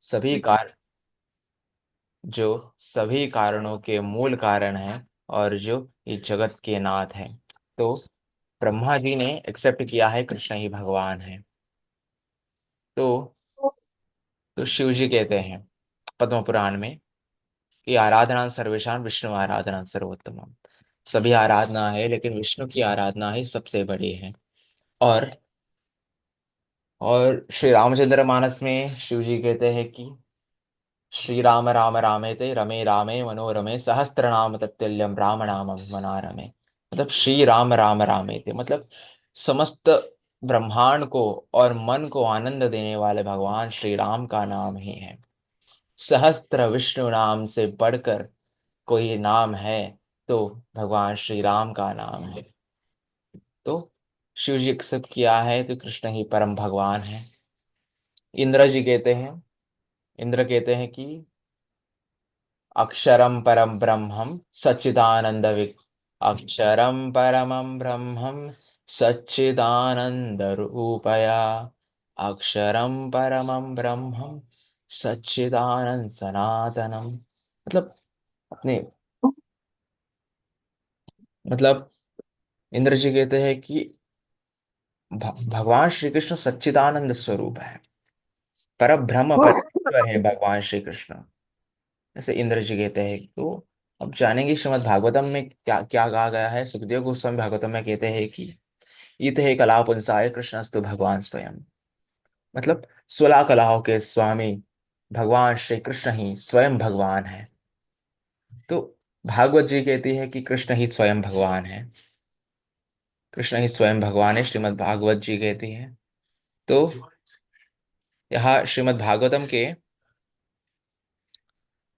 सभी कार जो सभी कारणों के मूल कारण है, और जो इस जगत के नाथ है। तो ब्रह्मा जी ने एक्सेप्ट किया है कृष्ण ही भगवान है। तो शिव जी कहते हैं पद्म पुराण में कि आराधना सर्वेशान विष्णु आराधना सर्वोत्तम। सभी आराधना है, लेकिन विष्णु की आराधना ही सबसे बड़ी है। और श्री रामचंद्र मानस में शिव जी कहते हैं कि श्री राम राम रामेते रमे रामे मनोरमे सहस्त्र नाम तत्तुल्यम राम नाम मनारमे। मतलब श्री राम राम रामेते मतलब समस्त ब्रह्मांड को और मन को आनंद देने वाले भगवान श्री राम का नाम ही है। सहस्त्र विष्णु नाम से बढ़कर कोई नाम है तो भगवान श्री राम का नाम है। तो शिव जी एक्सेप्ट किया है तो कृष्ण ही परम भगवान है। इंद्र जी कहते हैं इंद्र कहते हैं कि अक्षरम परम ब्रह्मम सच्चिदानंद अक्षरम परमं ब्रह्मम सच्चिदानंद रूपया अक्षरम परमं ब्रह्मम सच्चिदानंद सनातनम। मतलब अपने मतलब इंद्र जी कहते हैं कि भगवान श्री कृष्ण सच्चिदानंद स्वरूप है, पर ब्रह्म परमेश्वर है भगवान श्री कृष्ण। ऐसे इंद्र जी कहते हैं। तो अब जानेंगे श्रीमद् भागवतम में क्या क्या कहा गया है। सुखदेव गोस्वामी भागवतम में कहते हैं कि इत है कला पुंसाय कृष्णस्तु भगवान स्वयं। मतलब 16 कलाओं के स्वामी भगवान श्री कृष्ण ही स्वयं भगवान है। तो भागवत जी कहती है कि कृष्ण ही स्वयं भगवान है। कृष्ण ही स्वयं भगवान है, श्रीमद् भागवत जी कहती है। तो यहाँ श्रीमद् भागवतम के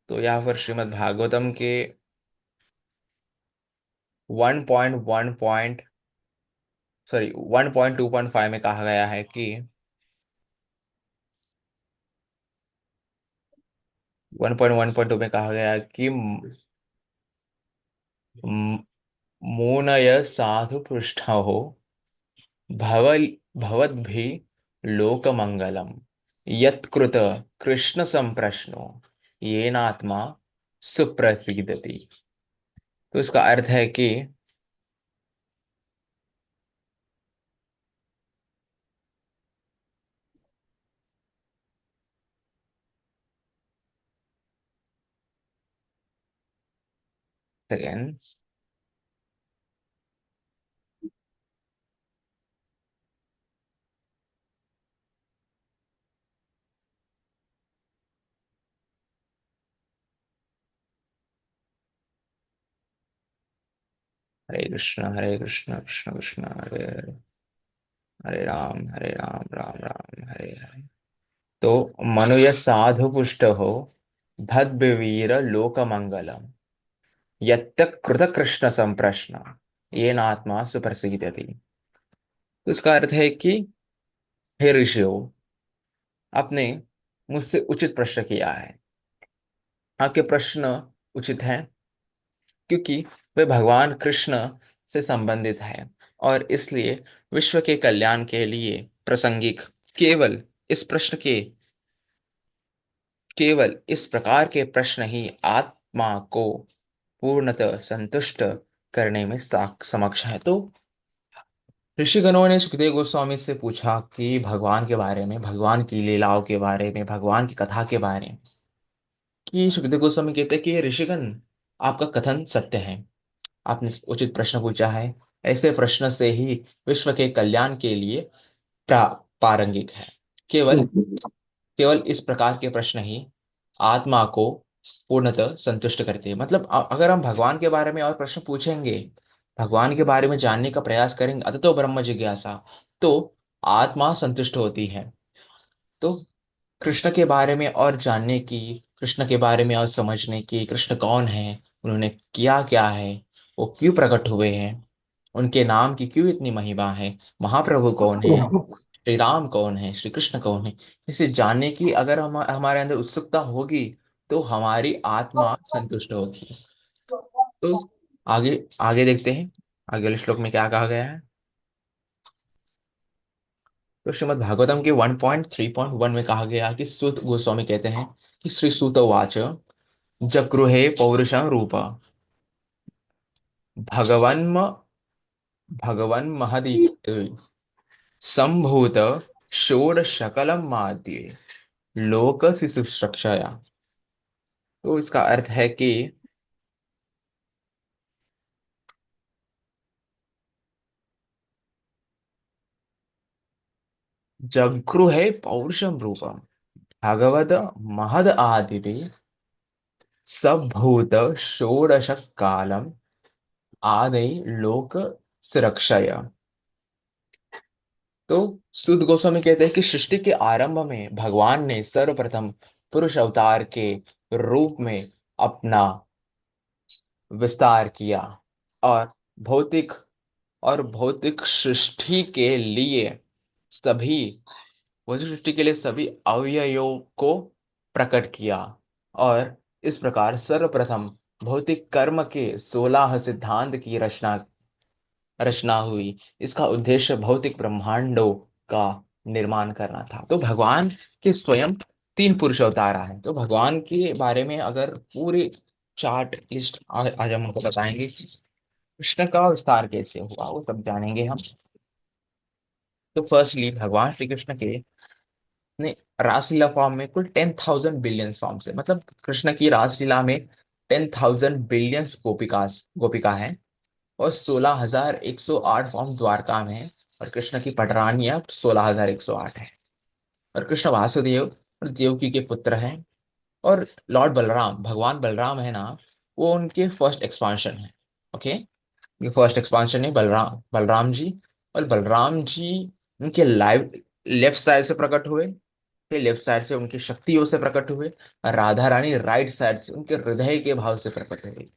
तो यहाँ पर श्रीमद् भागवतम के 1.1 पॉइंट सॉरी 1.2.5 में कहा गया है कि 1.1.2 में कहा गया है कि मूनय साधु पृष्ठ हो भव भवद्भि लोकमंगलम यत्कृत कृष्ण संप्रश्नो येनात्मा सुप्रसीदति। तो इसका अर्थ है कि सेकेंड। हरे कृष्ण कृष्ण कृष्ण हरे हरे, हरे राम राम हरे हरे। तो मनुय साधु पुष्ट हो भद्रवीर लोकमंगलम यत्त कृत कृष्ण संप्रश्न ये नात्मा सुप्रसिद्धति। तो इसका अर्थ है कि हे ऋषियों, आपने मुझसे उचित प्रश्न किया है। आपके प्रश्न उचित हैं क्योंकि वे भगवान कृष्ण से संबंधित है, और इसलिए विश्व के कल्याण के लिए प्रासंगिक केवल इस प्रश्न के केवल इस प्रकार के प्रश्न ही आत्मा को पूर्णतः संतुष्ट करने में समक्ष है। तो ऋषिगणों ने सुखदेव गोस्वामी से पूछा कि भगवान के बारे में, भगवान की लीलाओं के बारे में, भगवान की कथा के बारे में। कि सुखदेव गोस्वामी कहते हैं कि ऋषिगण, आपका कथन सत्य है, आपने उचित प्रश्न पूछा है। ऐसे प्रश्न से ही विश्व के कल्याण के लिए पारंगिक है। केवल केवल इस प्रकार के प्रश्न ही आत्मा को पूर्णतः संतुष्ट करते हैं। मतलब अगर हम भगवान के बारे में और प्रश्न पूछेंगे, भगवान के बारे में जानने का प्रयास करेंगे, अततो ब्रह्म जिज्ञासा, तो आत्मा संतुष्ट होती है। तो कृष्ण के बारे में और जानने की, कृष्ण के बारे में और समझने की, कृष्ण कौन है, उन्होंने किया क्या है, वो क्यों प्रकट हुए हैं, उनके नाम की क्यों इतनी महिमा है, महाप्रभु कौन है, श्री राम कौन है, श्री कृष्ण कौन है, इसे जानने की अगर हमारे अंदर उत्सुकता होगी तो हमारी आत्मा संतुष्ट होगी। तो आगे आगे देखते हैं, आगे वाले श्लोक में क्या कहा गया है। तो श्रीमद् भागवतम के 1.3.1 में कहा गया कि सुत गोस्वामी कहते हैं कि श्री सुत उवाच जगृहे पौरुषं रूप भगवन् भगवन्महदि संभूत षोडशकलम माद्ये लोक शिशुश्रक्षया। तो इसका अर्थ है कि जगृहे पौरुषं रूपम भगवद महद आदिते संभूत षोडश कालम आदि लोक सुरक्षया। तो सुद गोस्वामी कहते हैं कि सृष्टि के आरंभ में भगवान ने सर्वप्रथम पुरुष अवतार के रूप में अपना विस्तार किया और भौतिक भौतिक सृष्टि के लिए सभी भौतिक सृष्टि के लिए सभी अवयवों को प्रकट किया। और इस प्रकार सर्वप्रथम भौतिक कर्म के 16 सिद्धांत की रचना हुई। इसका उद्देश्य भौतिक ब्रह्मांडों का निर्माण करना था। तो भगवान के स्वयं 3 पुरुष अवतार हैं। तो भगवान के बारे में अगर पूरी चार्ट लिस्ट आज हम आपको बताएंगे कि कृष्ण का विस्तार कैसे हुआ, वो सब जानेंगे हम। तो फर्स्टली भगवान श्री कृष्ण के ने रासलीला फॉर्म में कुल 10,000 बिलियंस फॉर्म से, मतलब कृष्ण की रासलीला में 10,000 बिलियंस गोपिका है। और 16,108 फॉर्म द्वारका में है। और कृष्ण की पटरानियां 16,108 है। और कृष्ण वासुदेव और देवकी के पुत्र हैं। और लॉर्ड बलराम, भगवान बलराम है ना, वो उनके फर्स्ट एक्सपांशन है। ओके, ये फर्स्ट एक्सपांशन है बलराम बलराम जी। और बलराम जी उनके लाइव लेफ्ट साइड से प्रकट हुए। फिर लेफ्ट साइड से उनकी शक्तियों से प्रकट हुए। और राधा रानी राइट साइड से उनके हृदय के भाव से प्रकट हुए।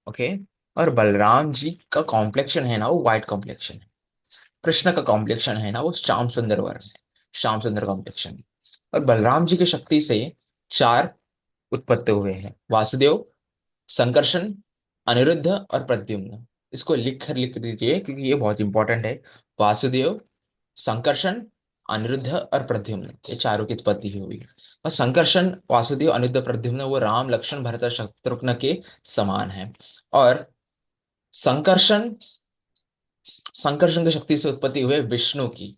ओके। और बलराम जी का कॉम्प्लेक्शन है ना, वो व्हाइट कॉम्प्लेक्शन है। कृष्ण का कॉम्प्लेक्शन है ना, वो श्याम सुंदर वर्ण है, श्याम सुंदर कॉम्प्लेक्शन। और बलराम जी की शक्ति से 4 उत्पत्ति हुए हैं: वासुदेव, संकर्षण, अनिरुद्ध और प्रद्युम्न। इसको लिख दीजिए क्योंकि ये बहुत इंपॉर्टेंट है। वासुदेव, संकर्षण, अनिरुद्ध और प्रद्युम्न, ये चारों की उत्पत्ति हुई। और संकर्षण, वासुदेव, अनिरुद्ध, प्रद्युम्न वो राम, लक्ष्मण, भरत और शत्रुघ्न के समान है। और संकर्षण संकर्षण की शक्ति से उत्पत्ति हुए विष्णु की।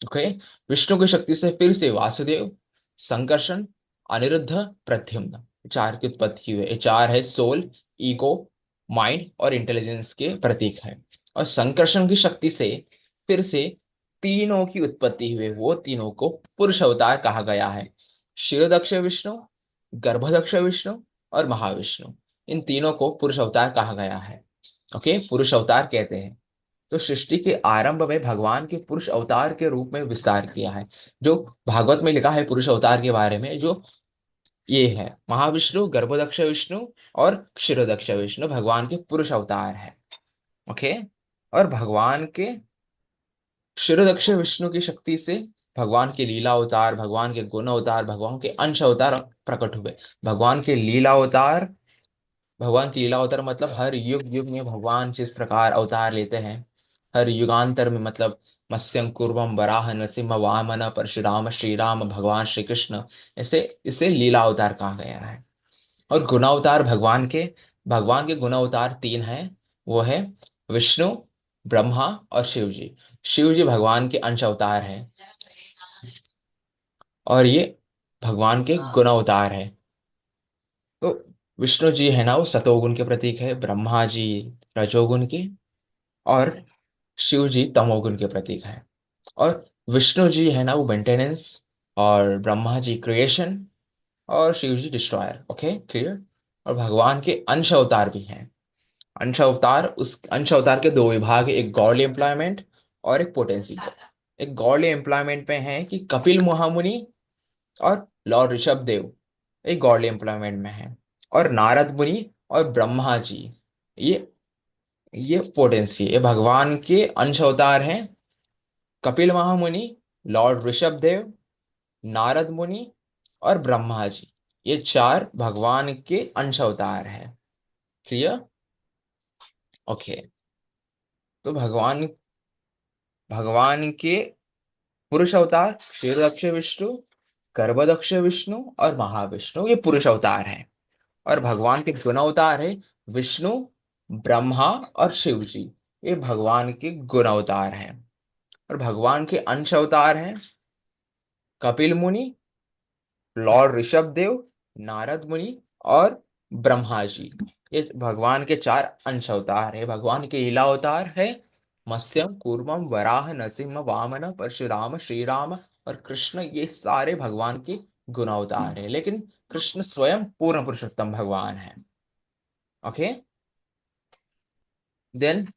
ओके। विष्णु की शक्ति से फिर से वासुदेव, संकर्षण, अनिरुद्ध, प्रद्युम्न, चार की उत्पत्ति हुई। ये चार है सोल, ईगो, माइंड और इंटेलिजेंस के प्रतीक है। और संकर्षण की शक्ति से फिर से तीनों की उत्पत्ति हुई। वो तीनों को पुरुष अवतार कहा गया है: क्षीरदक्ष विष्णु, गर्भदक्ष विष्णु और महाविष्णु। इन तीनों को पुरुष अवतार कहा गया है। ओके, पुरुष अवतार कहते हैं। तो सृष्टि के आरंभ में भगवान के पुरुष अवतार के रूप में विस्तार किया है। जो भागवत में लिखा है पुरुष अवतार के बारे में, जो ये है महाविष्णु, गर्भदक्ष विष्णु और क्षीरोदक्ष विष्णु भगवान के पुरुष अवतार है। ओके। और भगवान के क्षीरोदक्ष विष्णु की शक्ति से भगवान के लीला अवतार, भगवान के गुण अवतार, भगवान के अंश अवतार प्रकट हुए। भगवान के लीला अवतार भगवान की लीला अवतार मतलब हर युग युग में भगवान जिस प्रकार अवतार लेते हैं, हर युगांतर में, मतलब मत्स्यं कूर्मं वराह नरसिंह वामन परशुराम श्रीराम भगवान श्री कृष्ण, ऐसे इसे लीला अवतार कहा गया है। और गुणावतार भगवान के गुणावतार 3 हैं। वो है विष्णु, ब्रह्मा और शिव जी। शिव जी भगवान के अंश अवतार हैं। और ये भगवान के गुणावतार है। तो विष्णु जी है ना, वो सतोगुण के प्रतीक है, ब्रह्मा जी रजोगुण के, और शिव जी तमोगुण के प्रतीक है। और विष्णु जी है ना, वो मेंटेनेंस, और ब्रह्मा जी क्रिएशन, और शिव जी डिस्ट्रॉयर। Okay, clear. और भगवान के अंश अवतार भी हैं। उस अंश अवतार के 2 विभाग है, एक गॉडली एम्प्लॉयमेंट और एक पोटेंसी। एक गॉडली एम्प्लॉयमेंट में है कि कपिल महामुनि और लॉर्ड ऋषभ देव, एक गॉडली एम्प्लॉयमेंट में है। और नारद मुनि और ब्रह्मा जी, ये ये पोटेंसी, ये भगवान के अंश अवतार हैं। कपिल महामुनि, लॉर्ड ऋषभ देव, नारद मुनि और ब्रह्मा जी, ये 4 भगवान के अंश अवतार हैं। क्लियर। ओके। तो भगवान भगवान के पुरुष अवतार क्षीरदक्ष विष्णु, गर्भदक्ष विष्णु और महाविष्णु, ये पुरुष अवतार हैं। और भगवान के गुण अवतार है विष्णु, ब्रह्मा और शिव जी, ये भगवान के गुण अवतार हैं। और भगवान के अंश अवतार हैं कपिल मुनि, लॉर्ड ऋषभ देव, नारद मुनि और ब्रह्मा जी। ये भगवान के चार अंश अवतार है। भगवान के लीला अवतार है मत्स्यम, कूर्मम, वराह, नरसिंह, वामन, परशुराम, श्रीराम और कृष्ण, ये सारे भगवान के गुण अवतार है। लेकिन कृष्ण स्वयं पूर्ण पुरुषोत्तम भगवान है। ओके, देन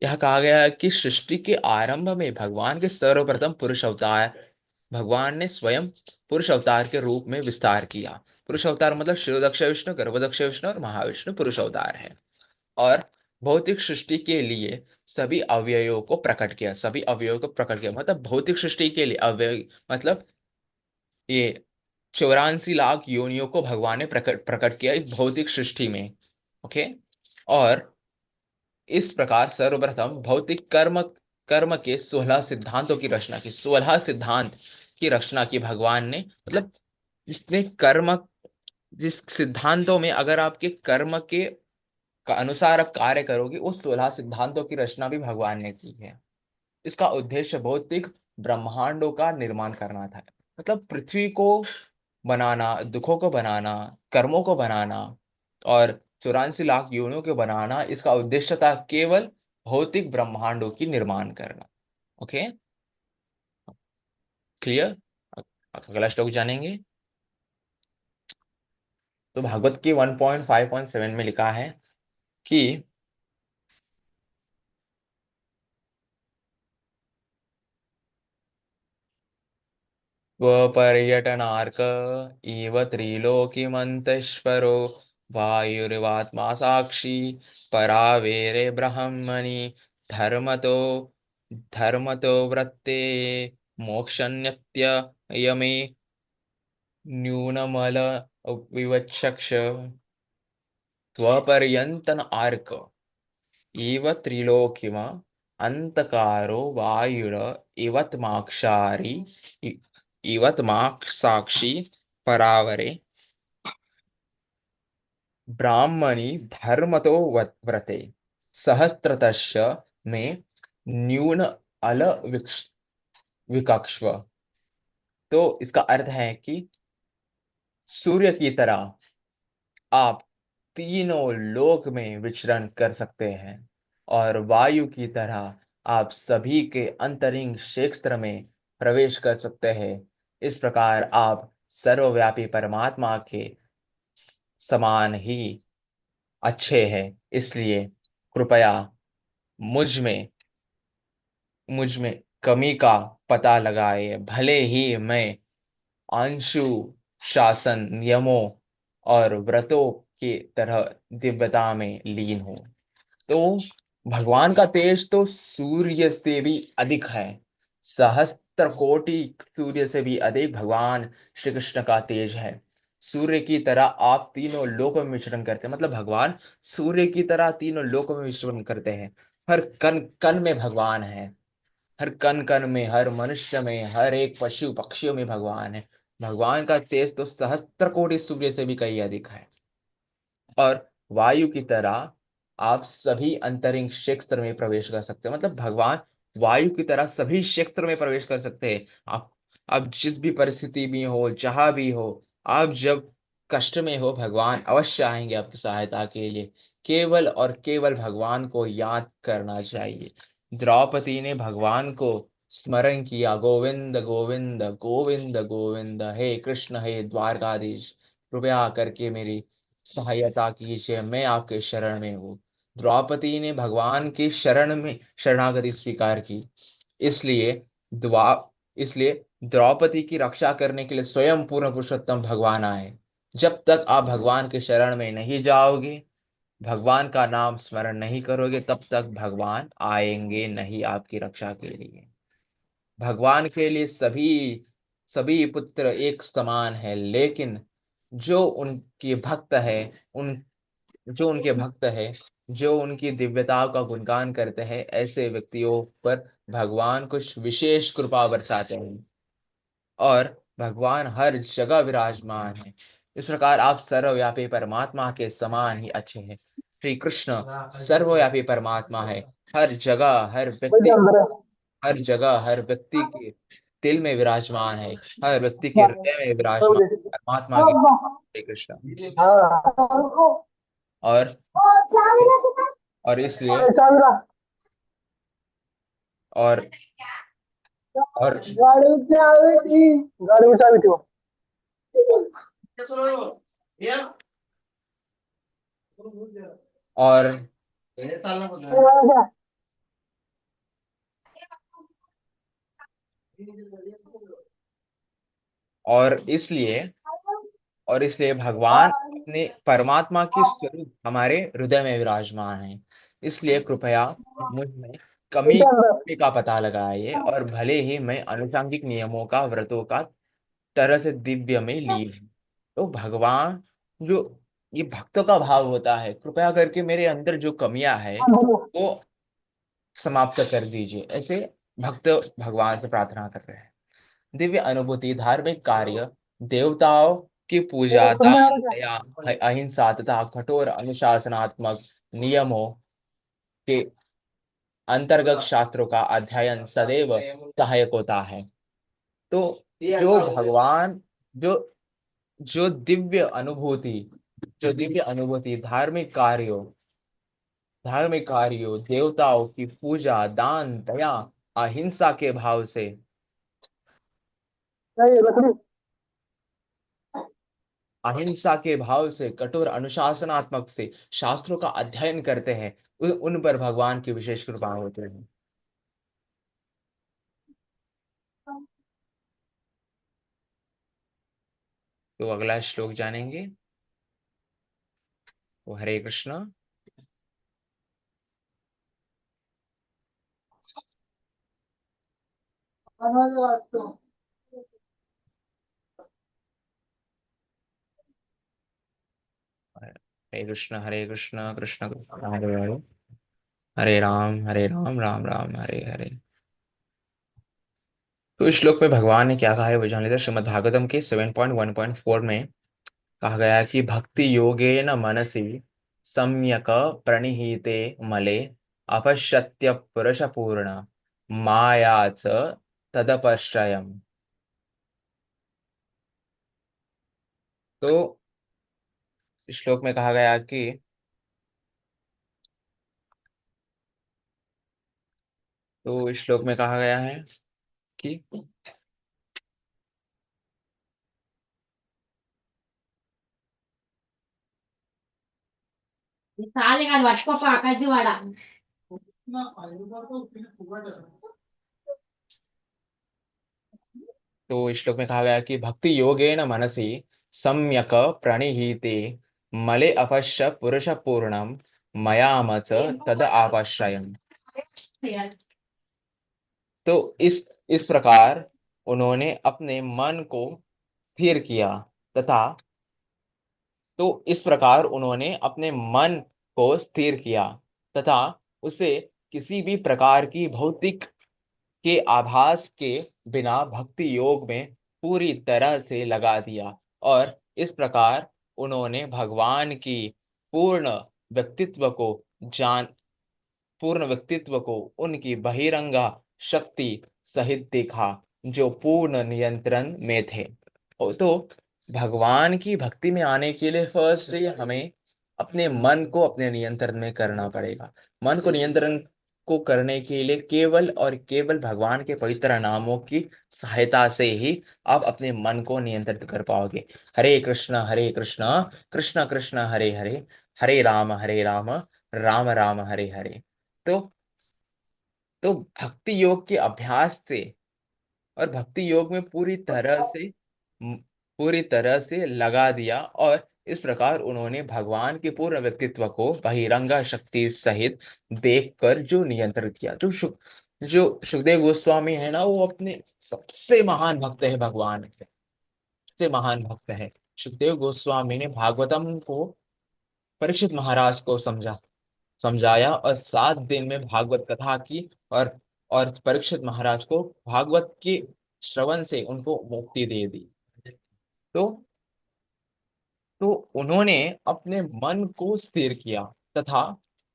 यह कहा गया है कि सृष्टि के आरंभ में भगवान के सर्वप्रथम पुरुष अवतार, भगवान ने स्वयं पुरुष अवतार के रूप में विस्तार किया। पुरुष अवतार मतलब शिरोदक्ष विष्णु, गर्भदक्ष विष्णु और महाविष्णु पुरुष अवतार है। और भौतिक सृष्टि के लिए सभी अवयवों को प्रकट किया, सभी अवयवों को प्रकट किया मतलब भौतिक सृष्टि के लिए अवयव मतलब ये 84 लाख योनियों को भगवान ने प्रकट प्रकट किया इस भौतिक सृष्टि में। ओके, और इस प्रकार सर्वप्रथम भौतिक कर्म कर्म के 16 सिद्धांतों की रचना की, 16 सिद्धांत की रचना की भगवान ने। मतलब जिसने कर्म, जिस सिद्धांतों में अगर आपके कर्म के का अनुसार आप कार्य करोगे, उस 16 सिद्धांतों की रचना भी भगवान ने की है। इसका उद्देश्य भौतिक ब्रह्मांडों का निर्माण करना था। मतलब पृथ्वी को बनाना, दुखों को बनाना, कर्मों को बनाना और 84 लाख योनियों को बनाना, इसका उद्देश्य था केवल भौतिक ब्रह्मांडों की निर्माण करना। Okay, clear. अगला श्लोक जानेंगे। तो भागवत के 1.5.7 में लिखा है कि स्वपर्यटनार्क इव त्रिलोकीमन्तश्वरो वायुरिवात्मा साक्षी परावेरे ब्रह्मणि धर्मतो धर्मतो वृत्ते मोक्षन्यत्ययमे न्यूनमल विवक्षक्ष त्वपर्यन्तन आर्क इव त्रिलोकिम अंतकारो वायुर इवत्माक्षारी इ- इवत्माक्षाक्षी परावरे ब्राह्मणी धर्मतो व्रते सहस्त्रतश्च में न्यून अल विकक्ष्व। तो इसका अर्थ है कि सूर्य की तरह आप तीनों लोक में विचरण कर सकते हैं और वायु की तरह आप सभी के अंतरिंग क्षेत्र में प्रवेश कर सकते हैं। इस प्रकार आप सर्वव्यापी परमात्मा के समान ही अच्छे हैं। इसलिए कृपया मुझ में मुझ में कमी का पता लगाए, भले ही मैं अंशु शासन नियमों और व्रतों की तरह दिव्यता में लीन हूं। तो भगवान का तेज तो सूर्य से भी अधिक है, सहस्त्र कोटि सूर्य से भी अधिक भगवान श्री कृष्ण का तेज है। सूर्य की तरह आप तीनों लोकों में विचरण करते हैं, मतलब भगवान सूर्य की तरह तीनों लोकों में विचरण करते हैं। हर कण कण में भगवान है, हर कण कण में, हर मनुष्य में, हर एक पशु पक्षियों में भगवान है। भगवान का तेज तो सहस्त्र कोटि सूर्य से भी कहीं अधिक है। और वायु की तरह आप सभी अंतरिक्ष क्षेत्र में प्रवेश कर सकते हैं, मतलब भगवान वायु की तरह सभी क्षेत्र में प्रवेश कर सकते हैं। आप जिस भी परिस्थिति में हो, जहां भी हो, आप जब कष्ट में हो, भगवान अवश्य आएंगे आपकी सहायता के लिए। केवल और केवल भगवान को याद करना चाहिए। द्रौपदी ने भगवान को स्मरण किया, गोविंद गोविंद गोविंद गोविंद, हे कृष्ण हे द्वारकाधीश, कृपया करके मेरी सहायता कीजिए, मैं आपके शरण में हूँ। द्रौपदी ने भगवान की शरण में शरणागति स्वीकार की। इसलिए द्वा इसलिए द्रौपदी की रक्षा करने के लिए स्वयं पूर्ण पुरुषोत्तम भगवान आए। जब तक आप भगवान के शरण में नहीं जाओगे, भगवान का नाम स्मरण नहीं करोगे, तब तक भगवान आएंगे नहीं आपकी रक्षा के लिए। भगवान के लिए सभी सभी पुत्र एक समान है, लेकिन जो उनके भक्त है, उन जो उनके भक्त है, जो उनकी दिव्यताओं का गुणगान करते हैं, ऐसे व्यक्तियों पर भगवान कुछ विशेष कृपा बरसाते हैं और भगवान हर जगह विराजमान है। इस प्रकार आप सर्वव्यापी परमात्मा के समान ही अच्छे हैं। श्री कृष्ण सर्वव्यापी परमात्मा है। हर जगह हर वही व्यक्ति, अंदर है। हर जगह हर व्यक्ति के दिल में विराजमान है। हर व्यक्ति के हृदय में विराजमान परमात्मा के श्री कृष्ण। हाँ। और और इसलिए और और गाड़ी में चाबी थी। गाड़ी में चाबी थी वो। और और इसलिए और इसलिए भगवान अपने परमात्मा की स्वरूप हमारे हृदय में विराजमान है। इसलिए कृपया मुझ में कमी कमी का पता लगाइए और भले ही मैं अनुषांगिक नियमों का व्रतों का तरह से दिव्य में लीन हूं। तो भगवान जो ये भक्तों का भाव होता है, कृपया करके मेरे अंदर जो कमियां है वो समाप्त कर दीजिए, ऐसे भक्त भगवान से प्रार्थना कर रहे हैं। दिव्य अनुभूति, धार्मिक कार्य, देवताओं की पूजा, दान, दया, अहिंसा तथा कठोर अनुशासनात्मक नियमों के अंतर्गत शास्त्रों का अध्ययन सदैव सहायक होता है। तो जो भगवान जो जो दिव्य अनुभूति धार्मिक कार्यों, देवताओं की पूजा, दान, दया, अहिंसा के भाव से नहीं लकड़ी। अहिंसा के भाव से कठोर अनुशासनात्मक से शास्त्रों का अध्ययन करते हैं, उन पर भगवान की विशेष कृपा होते हैं। तो अगला श्लोक जानेंगे। तो हरे कृष्ण। हरे कृष्ण हरे कृष्ण कृष्ण कृष्ण हरे हरे, हरे राम राम राम हरे हरे। तो इस श्लोक में भगवान ने क्या कहा है वो जान लेते हैं। श्रीमद् भागवतम के 7.1.4 में कहा गया है कि भक्ति योगेन मनसि सम्यक प्रणिहीते मले अपश्यत्य पुरुष पूर्ण माया च तदपश्रयम्। तो इस श्लोक में कहा गया कि तो इस श्लोक में कहा गया है कि సాలిగా పట్టుకోపా కజ్జివాడ. तो इस श्लोक में कहा गया कि भक्ति योगेन मनसि सम्यक प्रणिहीते मले अपश्य पुरुष पूर्णम मयामच तद आपश्रयम्। तो इस प्रकार उन्होंने अपने मन को स्थिर किया तथा तो इस प्रकार उन्होंने अपने मन को स्थिर किया तथा उसे किसी भी प्रकार की भौतिक के आभास के बिना भक्ति योग में पूरी तरह से लगा दिया। और इस प्रकार उन्होंने भगवान की पूर्ण व्यक्तित्व को जान पूर्ण व्यक्तित्व को उनकी बहिरंगा शक्ति सहित देखा, जो पूर्ण नियंत्रण में थे। तो भगवान की भक्ति में आने के लिए फर्स्ट हमें अपने मन को अपने नियंत्रण में करना पड़ेगा। मन को नियंत्रण को करने के लिए केवल और केवल भगवान के पवित्र नामों की सहायता से ही आप अपने मन को नियंत्रित कर पाओगे। हरे कृष्ण कृष्ण कृष्ण हरे हरे, हरे राम राम राम हरे हरे। तो तो भक्ति योग के अभ्यास से और भक्ति योग में पूरी तरह से लगा दिया और इस प्रकार उन्होंने भगवान के पूर्ण व्यक्तित्व को बहिरंगा शक्ति सहित देखकर जो नियंत्रित किया। जो सुखदेव गोस्वामी है ना, वो अपने सबसे महान भक्त है, भगवान के सबसे महान भक्त है। सुखदेव गोस्वामी ने भागवतम को परीक्षित महाराज को समझाया और 7 दिन में भागवत कथा की। और परीक्षित महाराज को भागवत के श्रवण से उनको मुक्ति दे दी। तो तो उन्होंने अपने मन को स्थिर किया तथा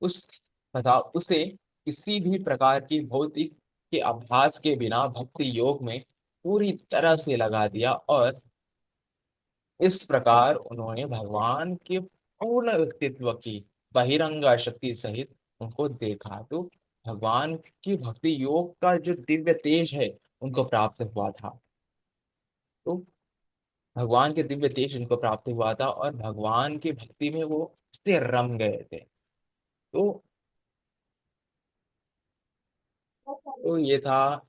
उस तथा उसे किसी भी प्रकार की भौतिक के अभ्यास के बिना भक्ति योग में पूरी तरह से लगा दिया, और इस प्रकार उन्होंने भगवान के पूर्ण व्यक्तित्व की बहिरंग शक्ति सहित उनको देखा। तो भगवान की भक्ति योग का जो दिव्य तेज है उनको प्राप्त हुआ था। तो भगवान के दिव्य तेज उनको प्राप्त हुआ था और भगवान की भक्ति में वो से रम गए थे। तो ये था,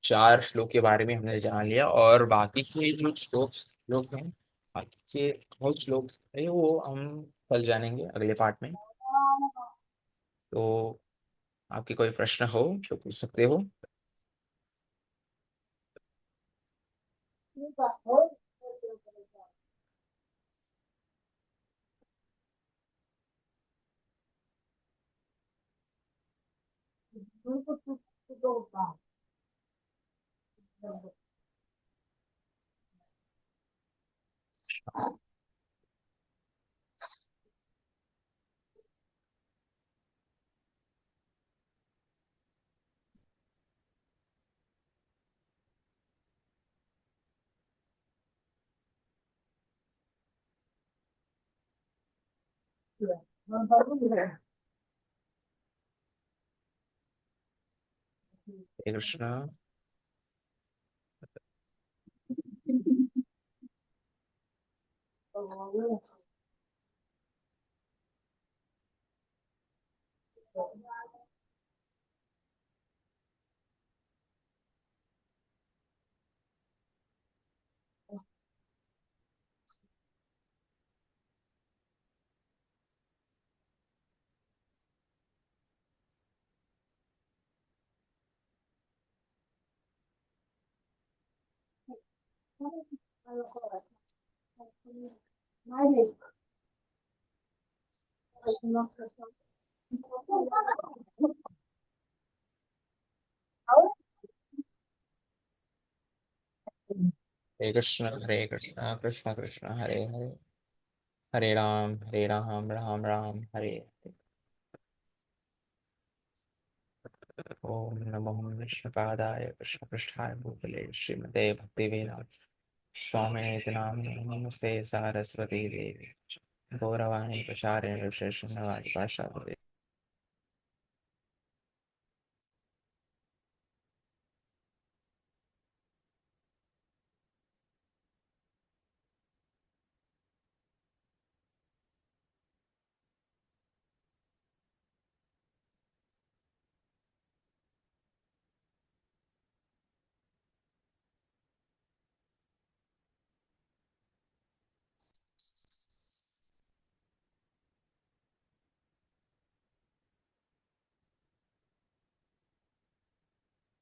4 श्लोक के बारे में हमने जान लिया, और बाकी के जो श्लोक हैं, बाकी के बहुत श्लोक है वो हम कल जानेंगे अगले पार्ट में। तो आपके कोई प्रश्न हो तो पूछ सकते हो। हरे कृष्णा। हरे कृष्ण हरे कृष्ण कृष्ण कृष्ण हरे हरे, हरे राम राम राम हरे हरे। ओम नमो विष्णुपादाय कृष्णपृष्ठाय भूतले श्रीमते भक्तिवेदांत स्वामिनेति नामिने नमस्ते सारस्वती देवी गौरवाणी प्रचारेण विशेषण